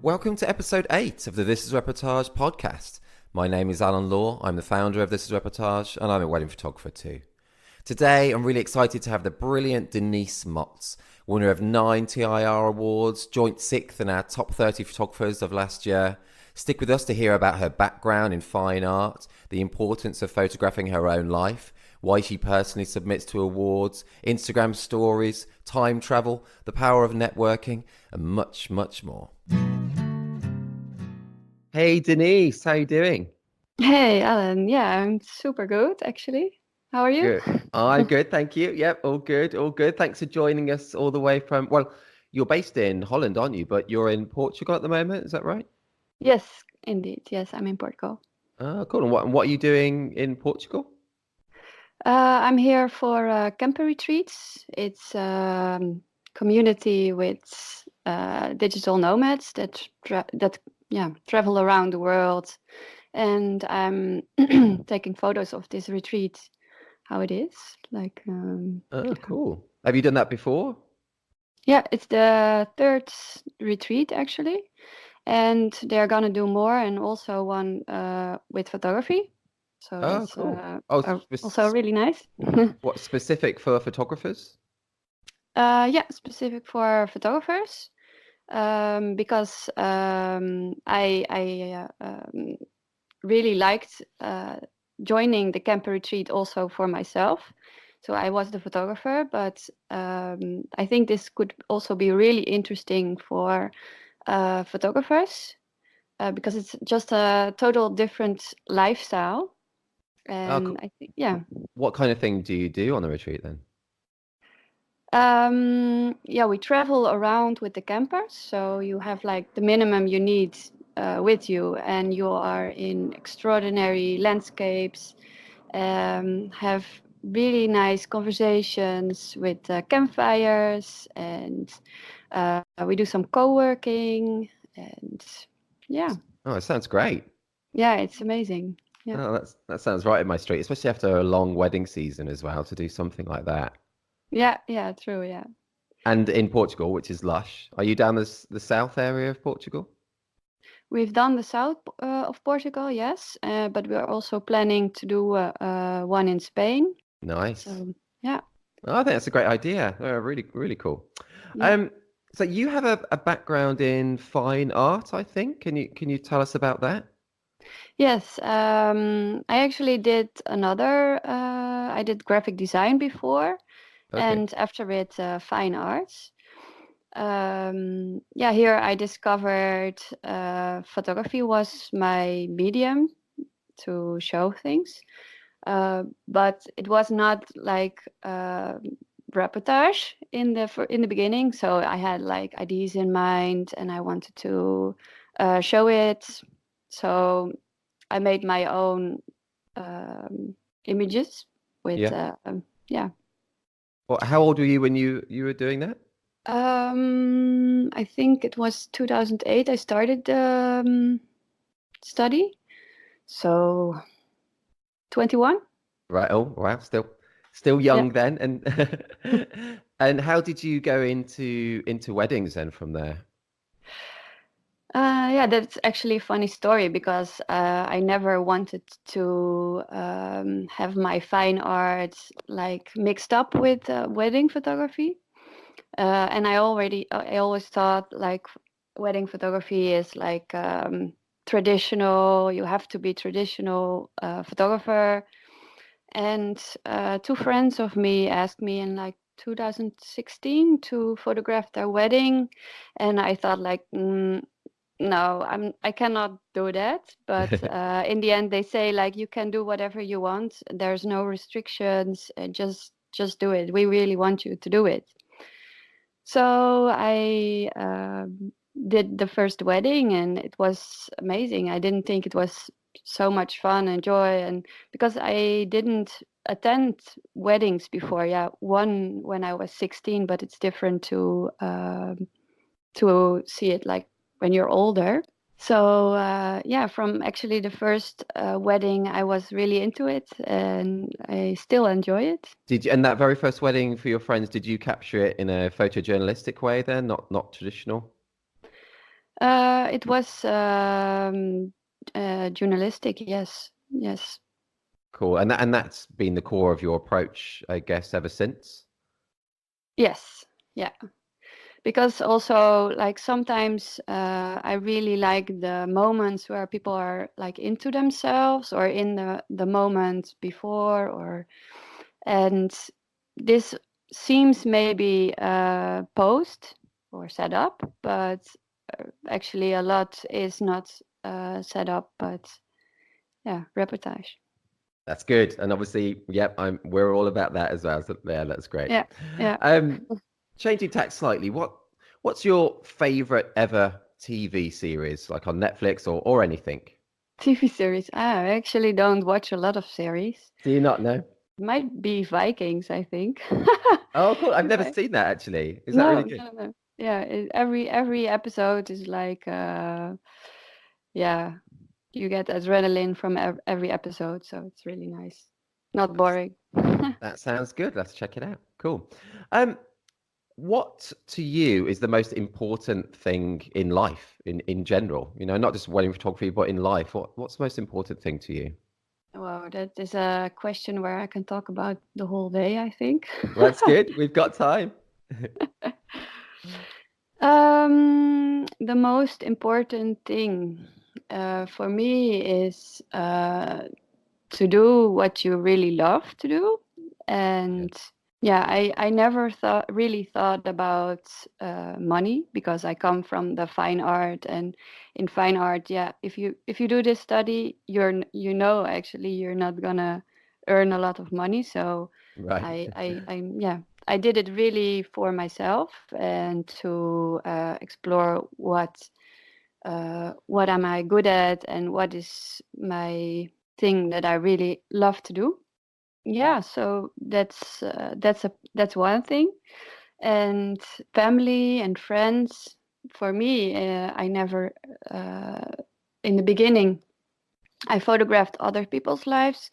Welcome to episode 8 of the This Is Reportage podcast. My name is Alan Law, I'm the founder of This Is Reportage, and I'm a wedding photographer too. Today, I'm really excited to have the brilliant Denise Motz, winner of 9 TiR Awards, joint 6th in our top 30 photographers of last year. Stick with us to hear about her background in fine art, the importance of photographing her own life, why she personally submits to awards, Instagram stories, time travel, the power of networking, and much, much more. Hey Denise, how you doing? Hey, Alan. Yeah, I'm super good, actually. How are you? Good. I'm good, thank you. Yep, all good, all good. Thanks for joining us all the way from, well, you're based in Holland, aren't you? But you're in Portugal at the moment, is that right? Yes, indeed. Yes, I'm in Portugal. Oh, cool. And what are you doing in Portugal? I'm here for camper retreats. It's community with digital nomads that travel around the world, and I'm taking photos of this retreat. How it is like? Oh, cool. Have you done that before? Yeah, it's the third retreat actually. And they're gonna do more, and also one with photography. So Oh, that's cool. Oh, also really nice. what specific for photographers? Yeah, specific for photographers, because I really liked joining the camper retreat also for myself. So I was the photographer, but I think this could also be really interesting for photographers. Because it's just a total different lifestyle. Oh, And cool. I think, yeah. What kind of thing do you do on the retreat then? Yeah, we travel around with the campers. So you have like the minimum you need with you, and you are in extraordinary landscapes, have really nice conversations with campfires, and we do some co-working, and yeah. Oh, it sounds great. Yeah, it's amazing. Yeah. Oh, that sounds right in my street, especially after a long wedding season as well, to do something like that. Yeah, true, yeah. And in Portugal, which is lush. Are you down the south area of Portugal? We've done the south of Portugal, yes, but we are also planning to do one in Spain. Nice. So yeah, Oh, I think that's a great idea. Oh, really, really cool. yeah, Um, so you have a background in fine art, I think. Can you tell us about that? yes. I actually did another. I did graphic design before, Okay. and after it, fine arts. Yeah, here I discovered photography was my medium to show things. But it was not like reportage in the beginning. So I had like ideas in mind, and I wanted to show it. So I made my own images with Yeah. yeah. Well, how old were you when you were doing that? I think it was 2008. I started the study, so 21. Right. Oh, wow. Still Yeah. young then. And and how did you go into weddings then from there? Yeah, that's actually a funny story because I never wanted to have my fine art like mixed up with wedding photography. And I always thought like wedding photography is like traditional. You have to be traditional photographer. And two friends of me asked me in like 2016 to photograph their wedding, and I thought like. No, I cannot do that. But in the end, they say like you can do whatever you want. There's no restrictions. Just do it. We really want you to do it. So I did the first wedding, and it was amazing. I didn't think it was so much fun and joy, and because I didn't attend weddings before. Yeah, one when I was 16, but it's different to see it like when you're older. So yeah, from actually the first wedding, I was really into it, and I still enjoy it. Did you, and that very first wedding for your friends, did you capture it in a photojournalistic way then, not traditional? It was journalistic. Yes, yes, Cool. And that's been the core of your approach, I guess, ever since. yes, yeah. Because also, like sometimes I really like the moments where people are like into themselves or in the moment before, or and this seems maybe post or set up, but actually a lot is not set up, but yeah, reportage. That's good. And obviously, yep, we're all about that as well. So yeah, that's great. Yeah, yeah. Um, changing tack slightly, what's your favorite ever TV series, like on Netflix or anything? TV series. I actually don't watch a lot of series. Do you not know? Might be Vikings, I think. Oh, cool. I've never Right. seen that actually. Is that No, really good? no, no. Yeah, every episode is like yeah, you get adrenaline from every episode, so it's really nice. Not That's, boring. that sounds good. Let's check it out. Cool. Um, what to you is the most important thing in life, in general? You know, not just wedding photography, but in life. What's the most important thing to you? Wow, that is a question where I can talk about the whole day, I think. That's good. We've got time. The most important thing for me is to do what you really love to do. Yeah. And yeah, I never really thought about money because I come from the fine art, and in fine art, yeah, if you do this study, actually you're not gonna earn a lot of money. So Right. yeah, I did it really for myself and to explore what am I good at and what is my thing that I really love to do. Yeah, so that's one thing. And family and friends, for me, I never in the beginning I photographed other people's lives,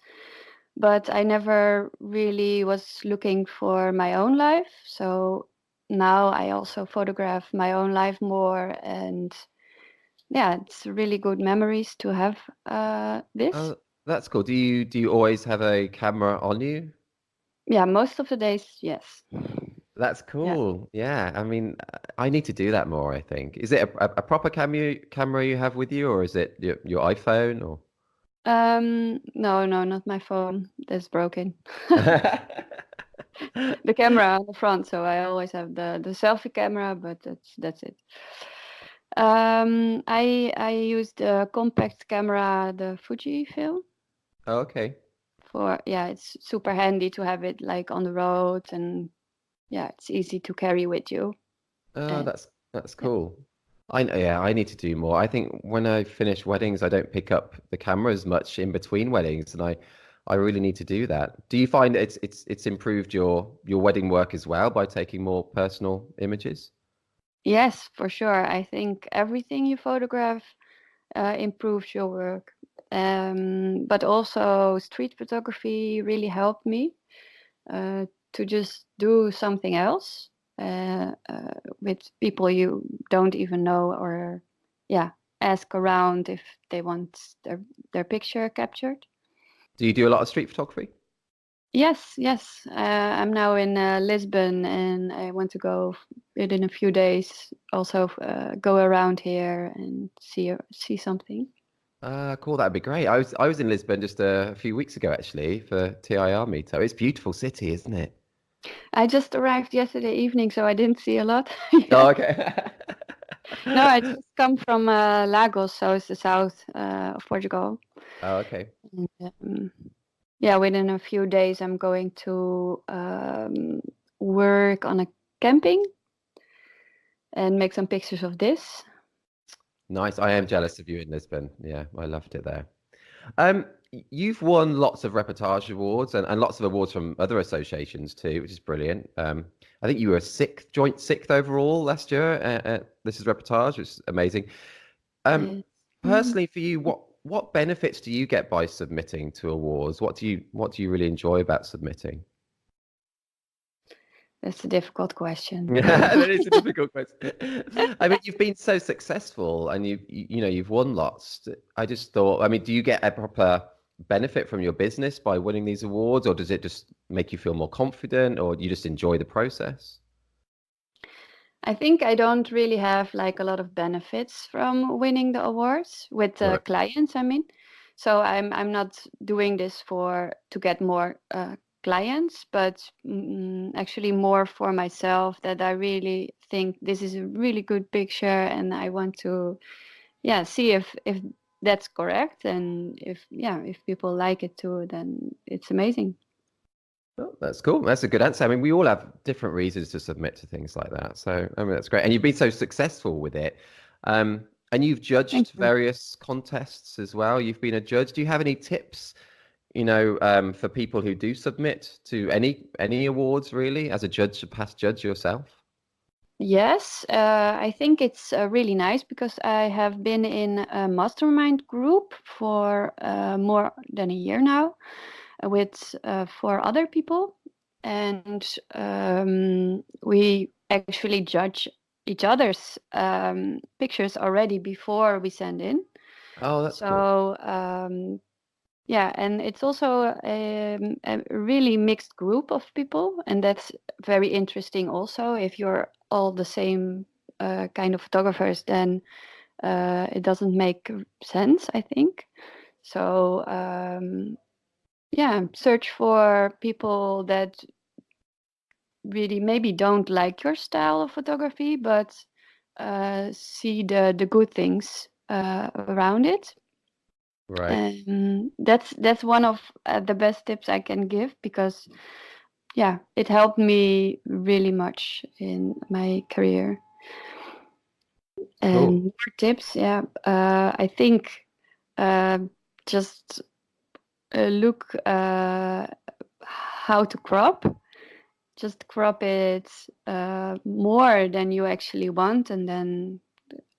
but I never really was looking for my own life. So now I also photograph my own life more, and yeah, it's really good memories to have this. Oh, that's cool. Do you always have a camera on you? Yeah, most of the days, yes. That's Yeah. cool. Yeah. I mean, I need to do that more, I think. Is it a proper camera you have with you, or is it your iPhone or? No, no, not my phone. That's broken. The camera on the front, so I always have the selfie camera, but that's it. I use the compact camera, the Fuji film. Oh, okay. For yeah, it's super handy to have it like on the road, and yeah, it's easy to carry with you. Oh, And that's yeah. cool. Yeah, I need to do more. I think when I finish weddings, I don't pick up the camera as much in between weddings, and I really need to do that. Do you find it's improved your wedding work as well by taking more personal images? Yes, for sure. I think everything you photograph improves your work. But also street photography really helped me uh, to just do something else with people you don't even know, or yeah, ask around if they want their picture captured. Do you do a lot of street photography? Yes, yes. I'm now in Lisbon, and I want to go within a few days. Also, go around here and see something. Cool. That'd be great. I was in Lisbon just a few weeks ago actually for TiR meetup. It's a beautiful city, isn't it? I just arrived yesterday evening, so I didn't see a lot Oh, yet. okay. No, I just come from Lagos, so it's the south of Portugal. Oh, okay. And, yeah, within a few days, I'm going to work on a camping and make some pictures of this. Nice. I am jealous of you in Lisbon. Yeah, I loved it there. You've won lots of reportage awards and lots of awards from other associations too, which is brilliant. I think you were joint sixth overall last year at This is Reportage, which is amazing. Um, Uh, personally, for you, what benefits do you get by submitting to awards? What do you really enjoy about submitting? That's a difficult question. Yeah, that is a difficult question. I mean, you've been so successful and you've won lots. I just thought, I mean, do you get a proper benefit from your business by winning these awards, or does it just make you feel more confident, or you just enjoy the process? I think I don't really have like a lot of benefits from winning the awards with Right. clients, I mean. So I'm not doing this for to get more clients, but actually more for myself, that I really think this is a really good picture and I want to, yeah, see if that's correct, and if people like it too, then it's amazing. Oh, that's cool. That's a good answer. I mean, we all have different reasons to submit to things like that. So, I mean, that's great. And you've been so successful with it. And you've Thank judged you. various contests as well. You've been a judge. Do you have any tips, for people who do submit to any awards, really, as a judge, a past judge yourself? Yes, I think it's really nice because I have been in a mastermind group for more than a year now with four other people, and we actually judge each other's pictures already before we send in. Oh, that's cool. So yeah, and it's also a really mixed group of people, and that's very interesting also. If you're all the same kind of photographers, then it doesn't make sense, I think. So yeah, search for people that really maybe don't like your style of photography, but see the good things around it. Right. And that's one of the best tips I can give, because yeah, it helped me really much in my career. Cool. And more tips, yeah, I think uh, just look how to crop. Just crop it more than you actually want, and then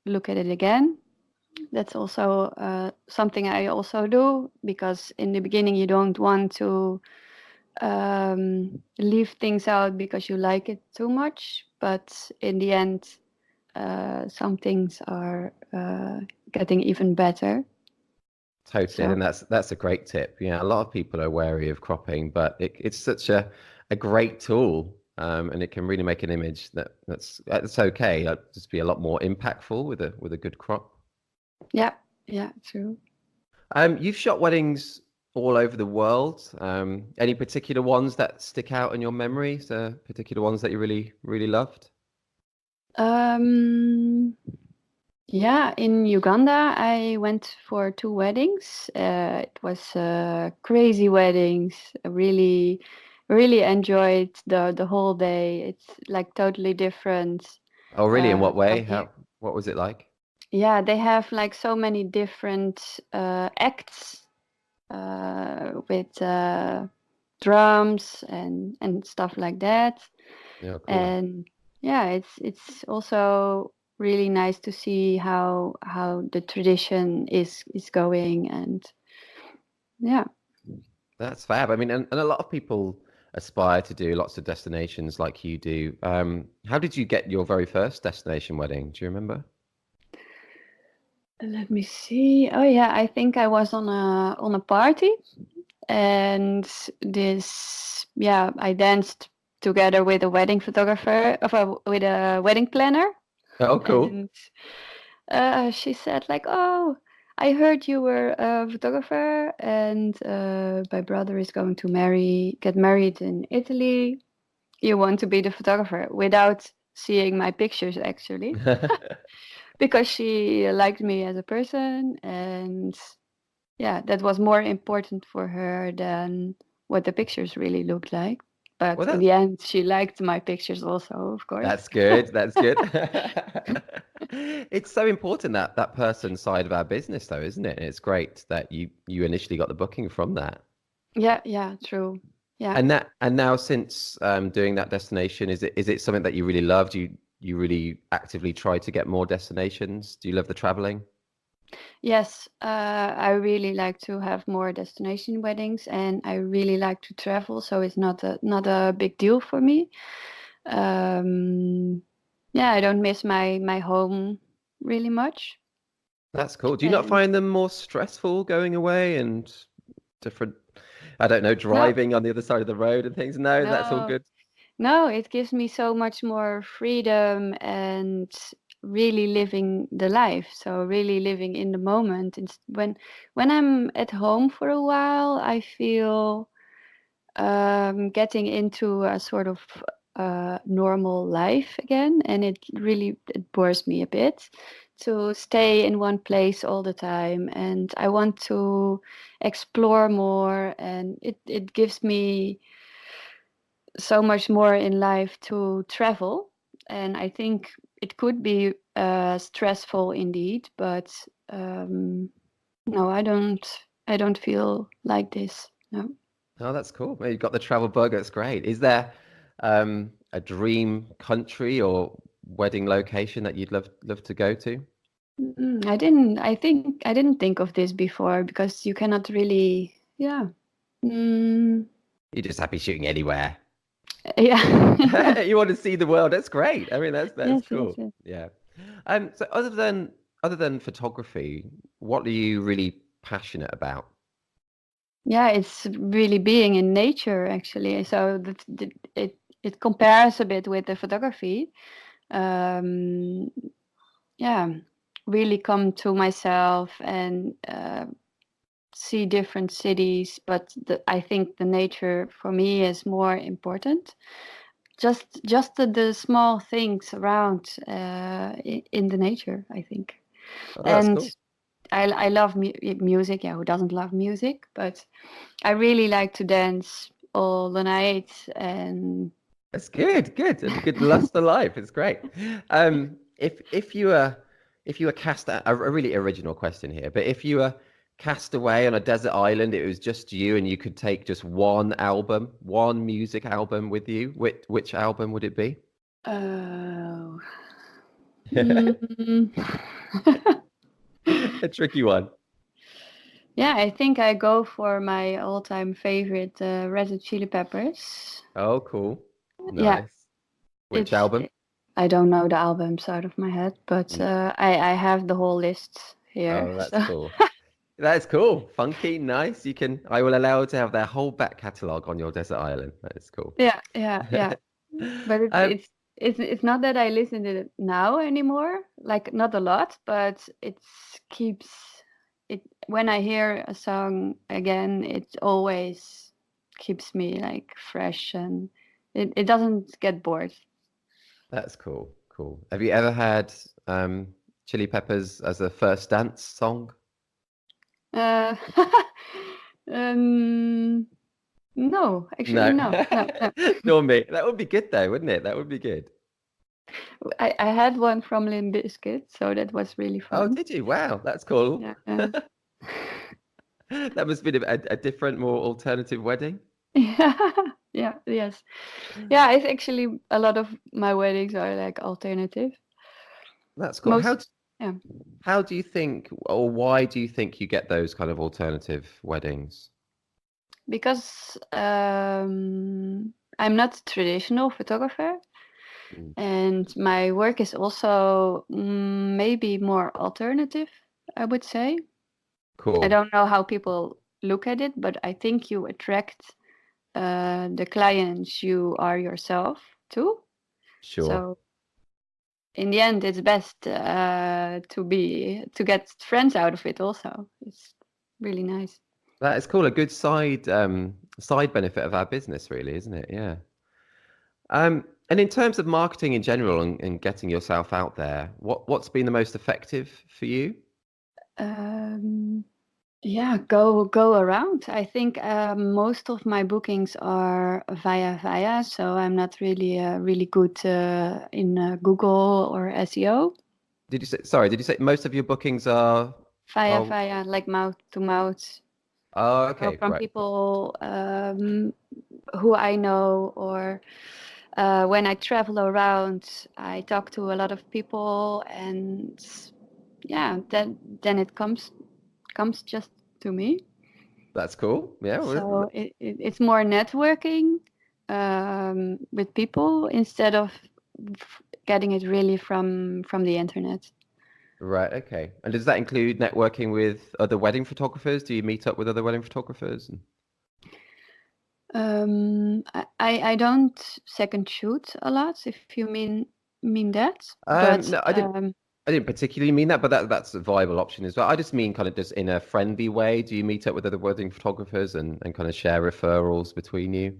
look at it again. That's also something I also do, because in the beginning you don't want to leave things out because you like it too much, but in the end some things are getting even better. Totally, So and that's a great tip. Yeah, a lot of people are wary of cropping, but it's such a great tool, and it can really make an image that's okay. Just be a lot more impactful with a good crop. yeah, yeah, true. You've shot weddings all over the world. Any particular ones that stick out in your memory? So particular ones that you really loved? um Yeah, in Uganda, I went for two weddings. It was crazy weddings. I really enjoyed the whole day. It's like totally different Oh, really? In what way? from here. What was it like? Yeah, they have like so many different acts with drums and stuff like that. Yeah, cool. And yeah, it's also really nice to see how the tradition is going, and yeah. That's fab. I mean, and a lot of people aspire to do lots of destinations like you do. How did you get your very first destination wedding? Do you remember? Let me see. Oh yeah, I think I was on a party, and this, yeah, I danced together with a wedding photographer, with a wedding planner, Oh, cool. and she said like, "Oh, I heard you were a photographer, and my brother is going to get married in Italy. You want to be the photographer?" Without seeing my pictures, actually, because she liked me as a person, and yeah, that was more important for her than what the pictures really looked like. But Well, in the end, she liked my pictures also, of course. that's good. That's good. It's so important that person side of our business, though, isn't it? And it's great that you initially got the booking from that. Yeah, yeah, true. Yeah. And now since doing that destination, is it something that you really loved? You really actively try to get more destinations? Do you love the traveling? Yes, I really like to have more destination weddings, and I really like to travel, so it's not a big deal for me. Yeah, I don't miss my home really much. That's cool. Do you not And find them more stressful going away and different, I don't know, no, driving on the other side of the road and things? No, that's all no, good. no, it gives me so much more freedom and really living the life. So really living in the moment. When I'm at home for a while, I feel getting into a sort of normal life again, and it bores me a bit to stay in one place all the time. And I want to explore more, and it gives me so much more in life to travel. And I think it could be stressful indeed, but no, I don't feel like this. No. Oh, that's cool. Well, you've got the travel bug. That's great. Is there a dream country or wedding location that you'd love to go to? I didn't think of this before because you cannot really. Yeah. Mm, You're just happy shooting anywhere. yeah. Yeah. You want to see the world. That's great. I mean, that's Yes. Yes. cool. Yes. Yeah. So other than photography, what are you really passionate about? Yeah. It's really being in nature actually. So it compares a bit with the photography. Um, yeah. Really come to myself and see different cities, but I think the nature for me is more important. Just the small things around in the nature, I think. Oh, that's And cool. I love music. Yeah, who doesn't love music? But I really like to dance all the night. And That's good. Good. A good lust of life. It's great. If you were cast a really original question here, but if you were cast away on a desert island, it was just you, and you could take just one album, one music album with you. Which album would it be? oh, mm, A tricky one. yeah, I think I go for my all-time favorite, Red Hot Chili Peppers. Oh, cool. Yeah, Nice. Which it's. album? I don't know the albums out of my head, but Mm. I have the whole list here. Oh, that's So cool. That's cool. Funky, nice. I will allow to have their whole back catalogue on your desert island. That is cool. yeah, yeah, yeah. But Um, it's not that I listen to it now anymore, like not a lot, but it keeps it when I hear a song again, it always keeps me like fresh, and it doesn't get bored. that's cool. Cool. Have you ever had Chili Peppers as a first dance song? Uh, um, no, actually No. no, no, no. Nor me. That would be good though, wouldn't it? That would be good. I had one from Limp Bizkit, so that was really Oh, fun. did you? Wow, that's cool. Yeah. That must have been a different, more alternative wedding. Yeah. Yeah. Yes. Yeah. It's actually a lot of my weddings are like alternative. That's cool. Most. Yeah. How do you think, or why do you think you get those kind of alternative weddings? Because I'm not a traditional photographer, Mm. and my work is also maybe more alternative, I would say. I Cool. don't know how people look at it, but I think you attract the clients you are yourself too. Sure. So in the end, it's best to get friends out of it. Also, it's really nice. That is cool. A good side benefit of our business, really, isn't it? Yeah. And in terms of marketing in general and getting yourself out there, what's been the most effective for you? Um, yeah, go around. I think most of my bookings are via, so I'm not really good in Google or SEO. Did you say, sorry, did you say most of your bookings are, oh, Via, like mouth to mouth. oh, So okay, from right. people who I know, or when I travel around, I talk to a lot of people, and yeah, then it comes just to me. That's cool. Yeah, well, So it's more networking with people instead of getting it really from the internet. Right. Okay. And does that include networking with other wedding photographers? Do you meet up with other wedding photographers? I don't second shoot a lot, if you mean that. But No, I didn't particularly mean that, but that's a viable option as well. I just mean kind of just in a friendly way. Do you meet up with other wedding photographers and kind of share referrals between you?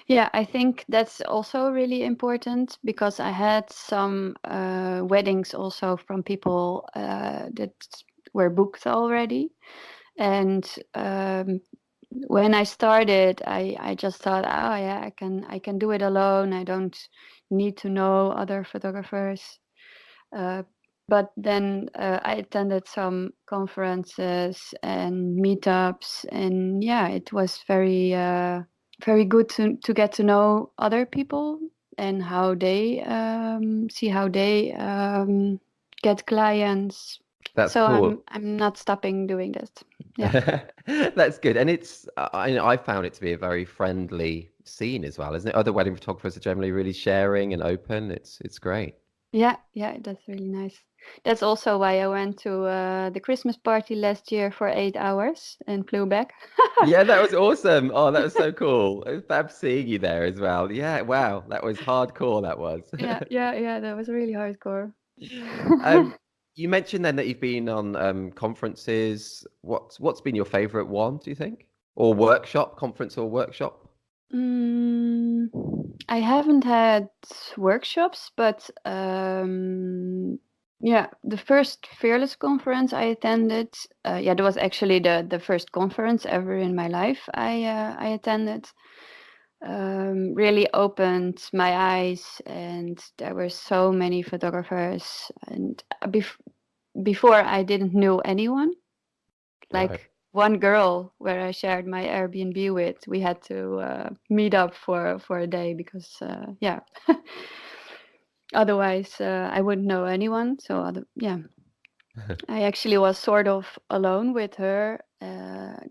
yeah, I think that's also really important because I had some weddings also from people that were booked already. And when I started, I just thought, oh yeah, I can do it alone. I don't need to know other photographers. Uh, but then I attended some conferences and meetups, and yeah, it was very good to get to know other people and how they see how they get clients. That's So cool. I'm not stopping doing that. Yeah. That's good. And it's, I found it to be a very friendly scene as well, isn't it? Other wedding photographers are generally really sharing and open. It's great. Yeah, yeah, that's really nice. That's also why I went to the Christmas party last year for 8 hours and flew back. Yeah, that was awesome. Oh, that was so cool. It was fab seeing you there as well. Yeah, wow. That was hardcore, that was. Yeah, that was really hardcore. Um, you mentioned then that you've been on conferences. What's been your favorite one, do you think? Or workshop, conference or workshop? Mm, I haven't had workshops, but yeah, the first Fearless conference I attended, yeah, that was actually the first conference ever in my life I attended. Really opened my eyes, and there were so many photographers. And before I didn't know anyone. Right. Like one girl where I shared my Airbnb with, we had to meet up for a day because yeah, otherwise I wouldn't know anyone. So yeah, I actually was sort of alone with her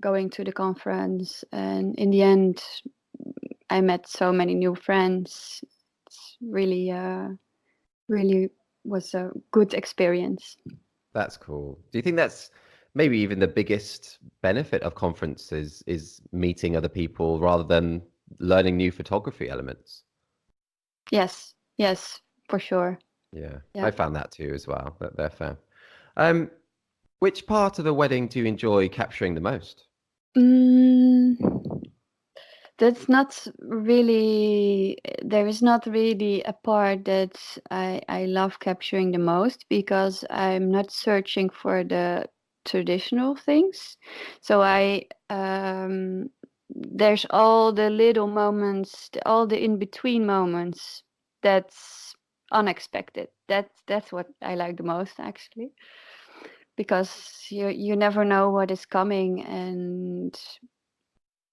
going to the conference, and in the end, I met so many new friends. It's really was a good experience. That's cool. Do you think that's maybe even the biggest benefit of conferences is meeting other people rather than learning new photography elements? Yes, for sure. Yeah, I Yeah. found that too as well. That they're fair. Um, which part of a wedding do you enjoy capturing the most? Mm, that's not really, there is not really a part that I love capturing the most because I'm not searching for the traditional things. So there's all the little moments, all the in-between moments that's unexpected. That's what I like the most actually, because you never know what is coming. And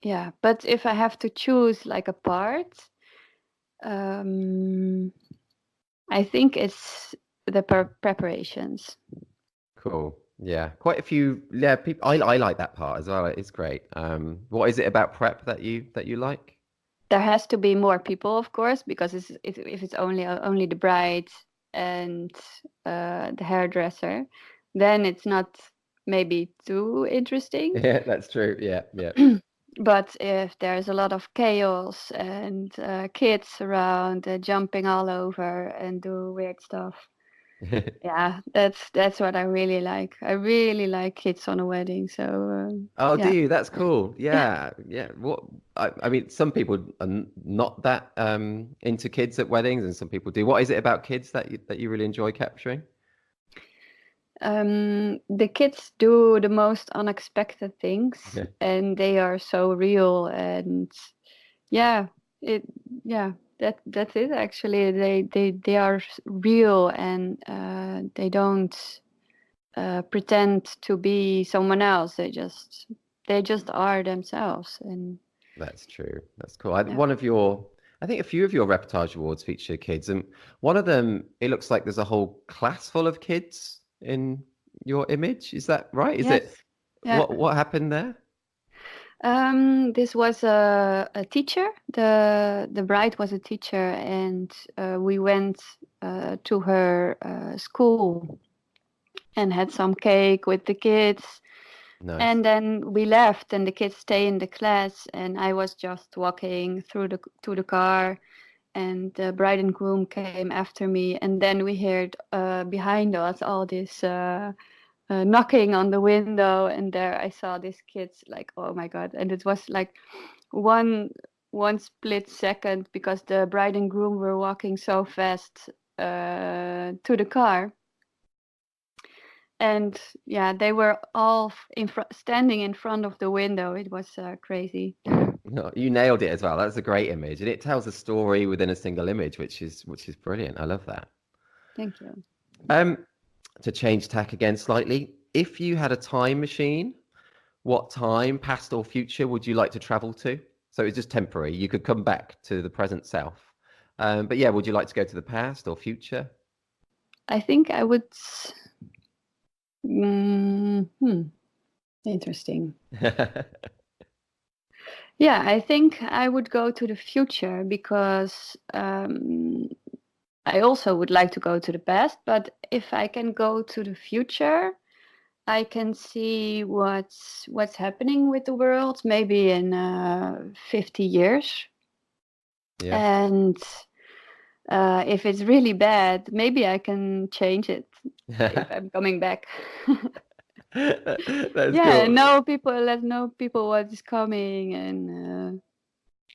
yeah, but if I have to choose like a part, um, I think it's the preparations. Cool. Yeah, quite a few. Yeah, people. I like that part as well. It's great. What is it about prep that you like? There has to be more people, of course, because if it's only the bride and the hairdresser, then it's not maybe too interesting. Yeah, that's true. Yeah, yeah. But if there's a lot of chaos and kids around jumping all over and do weird stuff, yeah, that's what I really like. I really like kids on a wedding. So Oh, do yeah, you? That's cool. yeah. Yeah, yeah. I mean, some people are not that into kids at weddings, and some people do. What is it about kids that you really enjoy capturing? The kids do the most unexpected things, Yeah, and they are so real. And yeah, it yeah, that's it. Actually, they are real, and they don't pretend to be someone else. They just are themselves. And that's true. That's cool. yeah, I think a few of your reportage awards feature kids, and one of them, it looks like there's a whole class full of kids in your image. Is that right? Is yes, it yeah. what happened there? This was a teacher. The bride was a teacher, and we went to her school and had some cake with the kids. Nice. And then we left, and the kids stay in the class, and I was just walking through the to the car, and the bride and groom came after me, and then we heard behind us all this knocking on the window, and there I saw these kids, like, oh my god. And it was like one one split second, because the bride and groom were walking so fast to the car, and yeah, they were all standing in front of the window. It was crazy. No, you nailed it as well. That's a great image, and it tells a story within a single image, which is brilliant. I love that. Thank you. Um, to change tack again slightly, if you had a time machine, what time, past or future, would you like to travel to? So it's just temporary. You could come back to the present self. But yeah, would you like to go to the past or future? I think I would. Interesting. Yeah, I think I would go to the future, because I also would like to go to the past. But if I can go to the future, I can see what's happening with the world, maybe in 50 years. Yeah. And if it's really bad, maybe I can change it if I'm coming back. That's Yeah, cool. let know people what is coming, and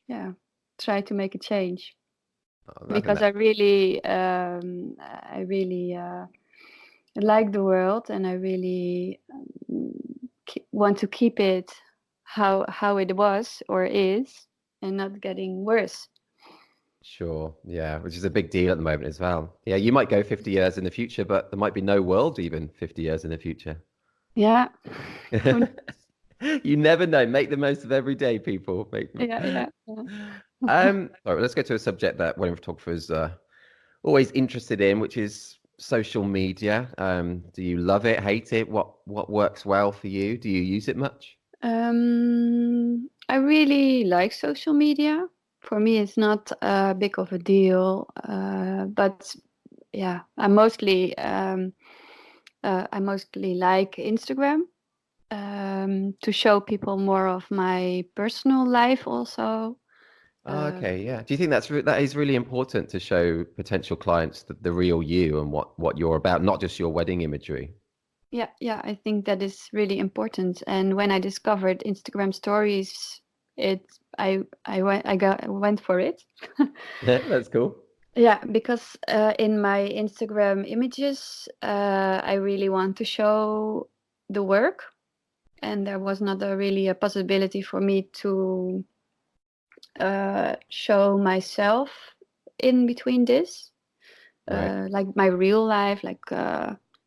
yeah, try to make a change, Oh, I think because that I really like the world, and I really want to keep it how it was or is, and not getting worse. sure. Yeah, which is a big deal at the moment as well. Yeah, you might go 50 years in the future, but there might be no world even 50 years in the future. Yeah. Who You never know. Make the most of every day, people. Yeah, yeah, yeah. All right, let's go to a subject that wedding photographers are always interested in, which is social media. Do you love it, hate it? What works well for you? Do you use it much? I really like social media. For me, it's not big of a deal, but yeah, I mostly like Instagram, to show people more of my personal life also. Oh, Uh, okay, yeah. Do you think that is really important to show potential clients the real you and what you're about, not just your wedding imagery? yeah, yeah, I think that is really important. And when I discovered Instagram stories, it I went for it. Yeah, that's cool. Yeah, because in my Instagram images, I really want to show the work, and there was not really a possibility for me to show myself in between this, Right. like my real life, like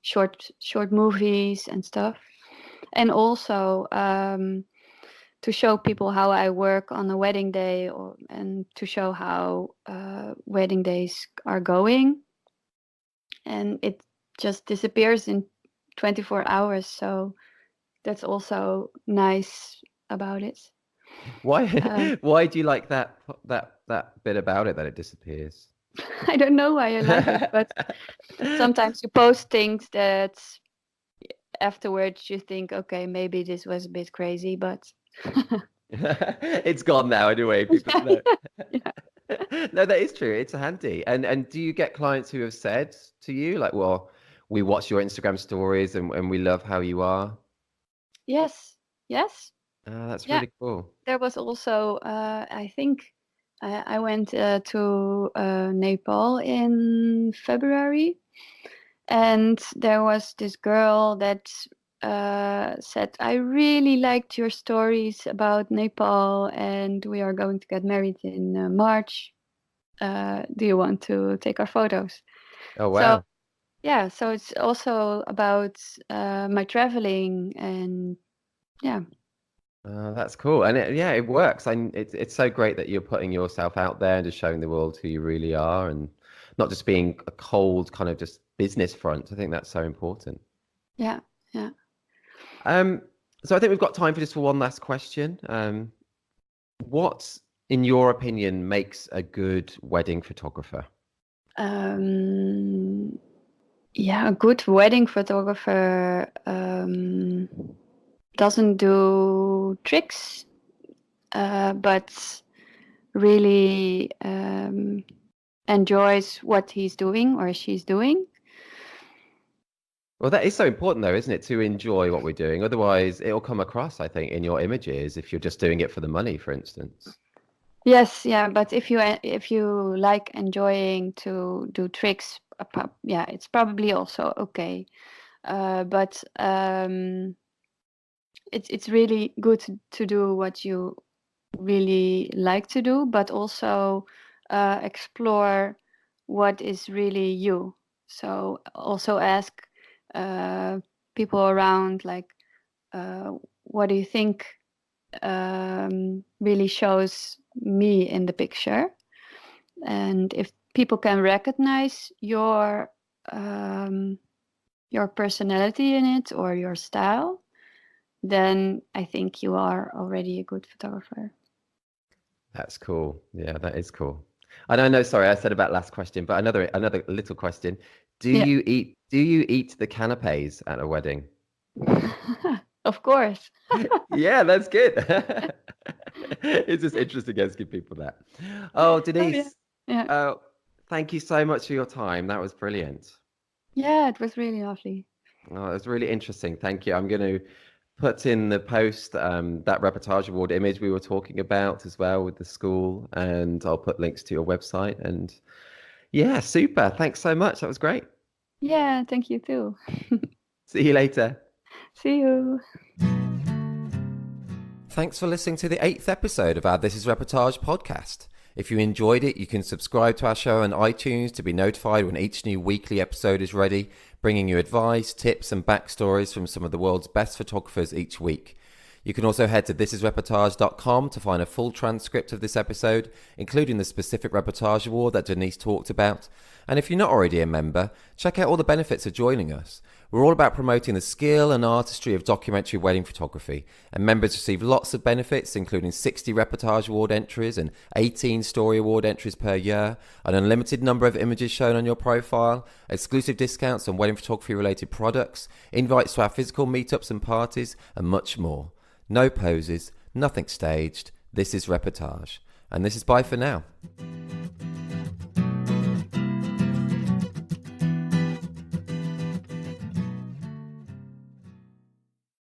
short movies and stuff, and also to show people how I work on a wedding day, and to show how wedding days are going, and it just disappears in 24 hours. So that's also nice about it. Why Um, why do you like that bit about it that it disappears? I don't know why I like it, but sometimes you post things that afterwards you think, okay, maybe this was a bit crazy, but It's gone now anyway. People yeah, know. yeah. No, that is true. It's handy. And do you get clients who have said to you like, "Well, we watch your Instagram stories and we love how you are." Yes, yes, That's yeah. really cool. There was also, I think, I went to Nepal in February, and there was this girl that said, I really liked your stories about Nepal, and we are going to get married in March. Do you want to take our photos? Oh, So, wow. yeah, so it's also about my traveling, and yeah. That's cool. And yeah, it works. And it's so great that you're putting yourself out there and just showing the world who you really are and not just being a cold kind of just business front. I think that's so important. Yeah, yeah. Um, So I think we've got time for just for one last question. What, in your opinion, makes a good wedding photographer? Yeah, a good wedding photographer doesn't do tricks, but really enjoys what he's doing or she's doing. Well, that is so important, though, isn't it, to enjoy what we're doing? Otherwise, it'll come across, I think, in your images if you're just doing it for the money, for instance. Yes, yeah, but if you like enjoying to do tricks, yeah, it's probably also okay. But it's really good to do what you really like to do, but also explore what is really you. So also ask people around, like, what do you think really shows me in the picture? And if people can recognize your personality in it or your style, then I think you are already a good photographer. That's cool. Yeah, that is cool. And I know, sorry, I said about last question, but another little question. Do Yeah. you eat the canapes at a wedding? Of course. Yeah, that's good. It's just interesting asking people that. Oh, Oh yeah. Denise, Yeah. thank you so much for your time. That was brilliant. Yeah, it was really lovely. Oh, it was really interesting. Thank you. I'm going to put in the post that Reportage Award image we were talking about as well with the school, and I'll put links to your website. And yeah, super. Thanks so much. That was great. Yeah, thank you too. See you later. See you. Thanks for listening to the 8th episode of our This Is Reportage podcast. If you enjoyed it, you can subscribe to our show on iTunes to be notified when each new weekly episode is ready, bringing you advice, tips and backstories from some of the world's best photographers each week. You can also head to thisisreportage.com to find a full transcript of this episode, including the specific Reportage Award that Denise talked about. And if you're not already a member, check out all the benefits of joining us. We're all about promoting the skill and artistry of documentary wedding photography, and members receive lots of benefits, including 60 Reportage Award entries and 18 Story Award entries per year, an unlimited number of images shown on your profile, exclusive discounts on wedding photography related products, invites to our physical meetups and parties, and much more. No poses, nothing staged. This is Reportage. And this is bye for now.